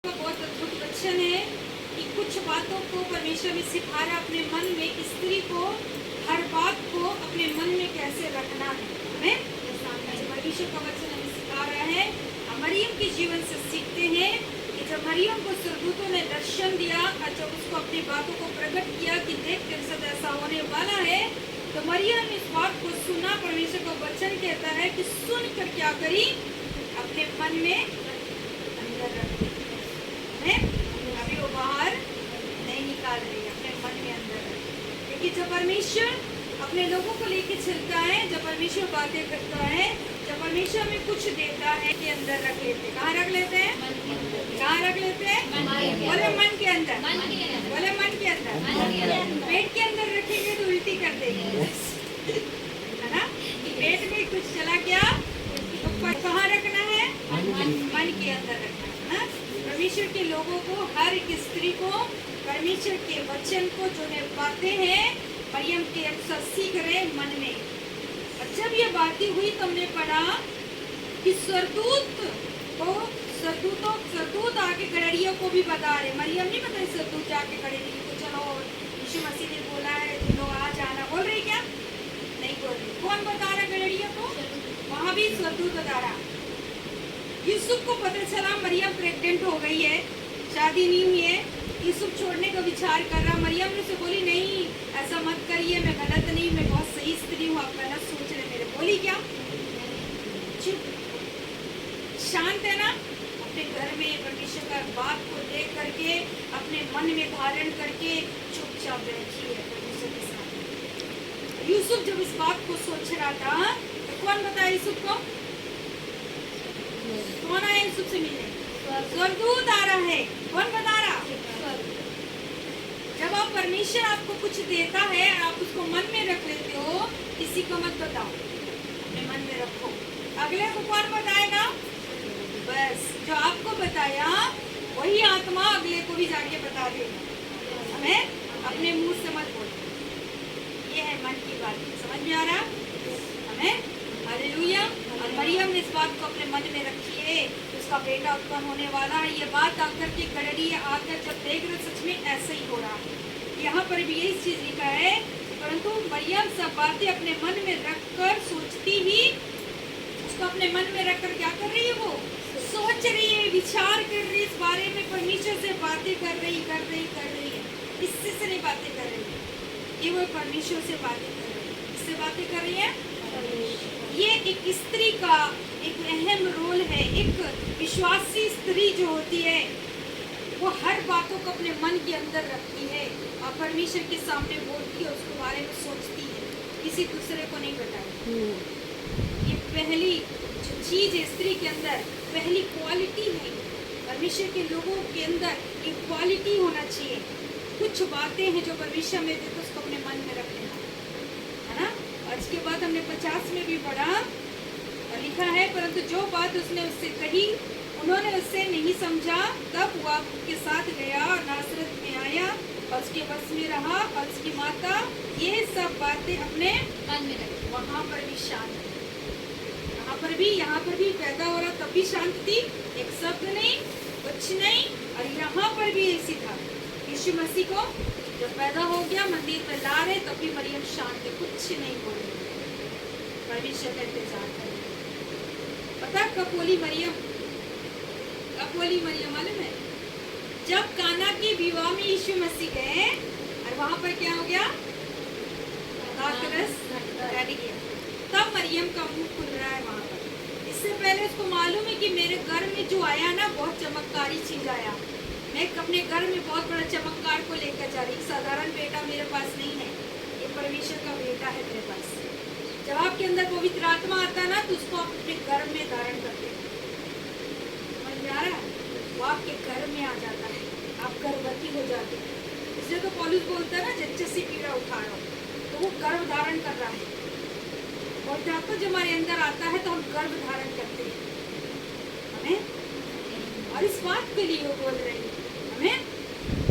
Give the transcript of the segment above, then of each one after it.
बहुत अद्भुत वचन है कि कुछ बातों को परमेश्वर ने सिखा रहा अपने मन में, स्त्री को हर बात को अपने मन में कैसे रखना है। हमें परमेश्वर का वचन हमें सिखा रहा है। हम मरियम के जीवन से सीखते हैं कि जब मरियम को स्वर्गदूतों ने दर्शन दिया और जब उसको अपनी बातों को प्रकट किया कि देख तेरे साथ ऐसा होने वाला है, तो मरियम इस बात को सुना। परमेश्वर का वचन कहता है कि सुनकर क्या करी, अपने मन में अंदर रख दी। अभी वो बाहर नहीं निकाल रही, अपने मन में अंदर है। क्योंकि जब परमेश्वर अपने लोगों को लेके चलता है, जब परमेश्वर बातें करता है, जब परमेश्वर हमें कुछ देता है के अंदर रख लेते हैं। कहाँ रख लेते हैं? कहाँ रख लेते हैं? बोले मन के अंदर। बोले मन के अंदर। पेट के अंदर रखेंगे तो उल्टी कर देंगे, है ना? पेट में कुछ चला गया तो कहाँ रखना है? मन के अंदर रखना है ना। परमेश्वर के लोगों को, हर एक स्त्री को परमेश्वर के वचन को जो है बातें हैं मरियम के अनुसार सीख रहे मन में। और जब ये बातें हुई तो हमने पढ़ा कि स्वर्गदूत आके गड़रियों को भी बता रहे। मरियम नहीं बताई, स्वर्गदूत जाके खड़े रही तो चलो यीशु मसीह ने बोला है तुम लोग आ जाना, बोल रही क्या? नहीं बोल रही। कौन बता रहा गड़रियों को? वहाँ भी स्वर्गदूत बता रहा। यूसुफ को पता चला मरियम प्रेग्नेंट हो गई है, शादी नहीं हुई है। यूसुफ छोड़ने का विचार कर रहा। मरियम ने उसे बोली नहीं ऐसा मत करिए, मैं गलत नहीं, मैं बहुत सही स्त्री हूँ, आप गलत सोच रहे मेरे। बोली क्या? चुप, शांत है ना। अपने घर में परमेश्वर का बात को देख करके अपने मन में धारण करके चुपचाप बैठी है परमेश्वर के साथ। यूसुफ जब इस बात को सोच रहा था तो कौन बताया यूसुफ को? कौन आया यूसुफ से मिलने? स्वर्गदूत आ रहा है। कौन बता रहा? जब आप परमेश्वर आपको कुछ देता है, आप उसको मन में रख लेते हो, किसी को मत बताओ, अपने मन में रखो। अगले को कौन बताएगा? बस जो आपको बताया वही आत्मा अगले को भी जाके बता देगा। हमें अपने मुंह से मत बोलो। ये है मन की बात, समझ में आ रहा? हमें हालेलुया। और मरियम ने इस बात को अपने मन में रखी है, उसका बेटा उत्पन्न होने वाला है। ये बात आकर के गड़री आकर जब देख रहे सच में ऐसा ही हो रहा है। यहाँ पर भी यही चीज लिखा है, परंतु मरियम सब बातें अपने मन में रखकर सोचती ही, उसको अपने मन में रखकर क्या कर रही है? वो सोच रही है, विचार कर रही है, इस बारे में परमेश्वर से बातें कर रही है। किससे से नहीं बातें कर रही है, केवल परमेश्वर से बातें कर रही है। किससे बातें कर रही है? ये एक स्त्री का एक अहम रोल है। एक विश्वासी स्त्री जो होती है वो हर बातों को अपने मन के अंदर रखती है और परमेश्वर के सामने बोलती है, उसके बारे में सोचती है, किसी दूसरे को नहीं बताती। ये पहली जो चीज है स्त्री के अंदर, पहली क्वालिटी है। परमेश्वर के लोगों के अंदर एक क्वालिटी होना चाहिए। कुछ बातें हैं जो परमेश्वर में देते उसको अपने मन में रख लेना, है ना। आज के बाद हमने 50 में भी पढ़ा और लिखा है, परंतु जो बात उसने उससे कही उन्होंने उससे नहीं समझा। तब वह उसके साथ गया और नासरत में आया और उसके बस में रहा और उसकी माता ये सब बातें अपने मन में रखी। वहाँ पर भी शांत, यहाँ पर भी पैदा हो रहा तब भी शांत थी, एक शब्द नहीं, कुछ नहीं। और यहाँ पर भी ऐसी था। यीशु मसीह को जब पैदा हो गया मंदिर में ला रहे तब भी मरियम शांत है, कुछ नहीं बोल रही, परमेश्वर का इंतजार कर रही। पता कब बोली मरियम? कब बोली मरियम मालूम है? जब काना की विवाह में यीशु मसीह गए और वहां पर क्या हो गया? दाखरस घट गया। तब मरियम का मुंह खुल रहा है वहां पर। इससे पहले उसको मालूम है कि मेरे घर में जो आया ना बहुत चमत्कारी चीज आया। मैं अपने घर में बहुत बड़ा चमत्कार को लेकर जा रही। साधारण बेटा मेरे पास नहीं है, ये परमेश्वर का बेटा है मेरे पास। जब आपके अंदर पवित्र आत्मा आता है ना तो उसको आप अपने घर में धारण करते हैं। समझ में आ रहा है? वो आपके घर में आ जाता है, आप गर्भवती हो जाते हैं। इसलिए तो पौलुस बोलता है ना जच्चसी पीड़ा उठा रहा हूँ, तो वो गर्भ धारण कर रहा है। और जब जब हमारे अंदर आता है तो हम गर्भ धारण करते हैं। हमें और इस बात के लिए वो बोल रही है हमें,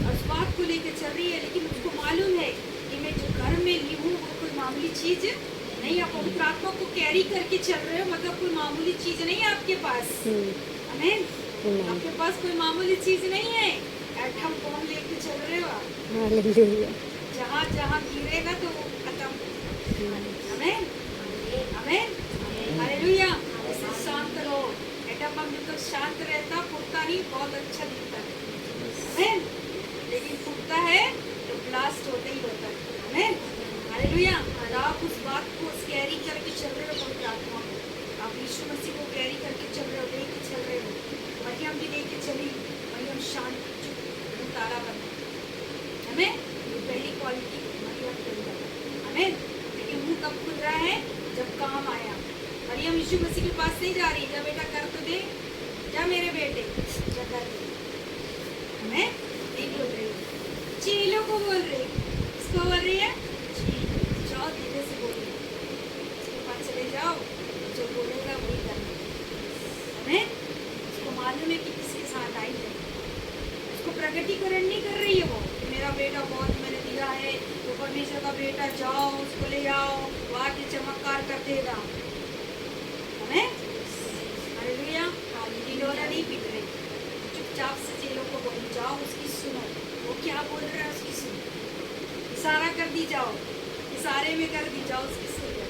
और इस बात को लेकर चल रही है। लेकिन उसको मालूम है कि मैं जो घर में ली हूँ वो कोई मामूली चीज नहीं। आप पवित्र आत्मा को कैरी करके चल रहे हो, मतलब कोई मामूली चीज नहीं है आपके पास। हमें Amen. आपके पास कोई मामूली चीज नहीं है, एटम बॉम्ब लेके चल रहे हो आप। Hallelujah. जहाँ जहाँ गिरेगा तो वो खत्म। आमीन, आमीन, हालेलुया। इसलिए शांत रहो। एटम बम जब तक शांत रहता फूटता नहीं, बहुत अच्छा दिखता है, आमीन। लेकिन फूटता है तो ब्लास्ट होता ही होता है, आमीन, हालेलुया। और आप उस बात को कैरी करके चल रहे हो, पवित्र आत्मा को आप यीशु मसीह को कैरी करके चल रहे हो, लेके चल रहे हो। मरियम भी लेके चली, मरियम शांत चुप तारा बना, हमें पहली क्वालिटी मरियम के अंदर, हमें। लेकिन मुंह कब खुल रहा है, जब काम आया। मरियम यीशु मसीह के पास नहीं जा रही, जा बेटा कर तो दे, जा मेरे बेटे, जा कर दे, हमें नहीं बोल रही, चेलों को बोल रही। किसको बोल रही है? जाओ धीरे से बोलिए, उसके पास चले जाओ, जो बोलेगा वही करना, हमें। उसको मालूम है कि किसके साथ आई है, उसको प्रगटीकरण नहीं कर रही है वो कि मेरा बेटा बहुत मैंने दिया है, तो परमेश्वर का बेटा, जाओ उसको ले आओ, वो आके चमत्कार कर देगा, हमें, हालेलुया। ढिंढोरा नहीं पीट रही, चुपचाप से चेलों को बोली जाओ उसकी सुनो, वो क्या बोल रहा है उसकी सुनो, इशारा कर दी जाओ, इशारे में कर दी जाओ उसकी सुनो,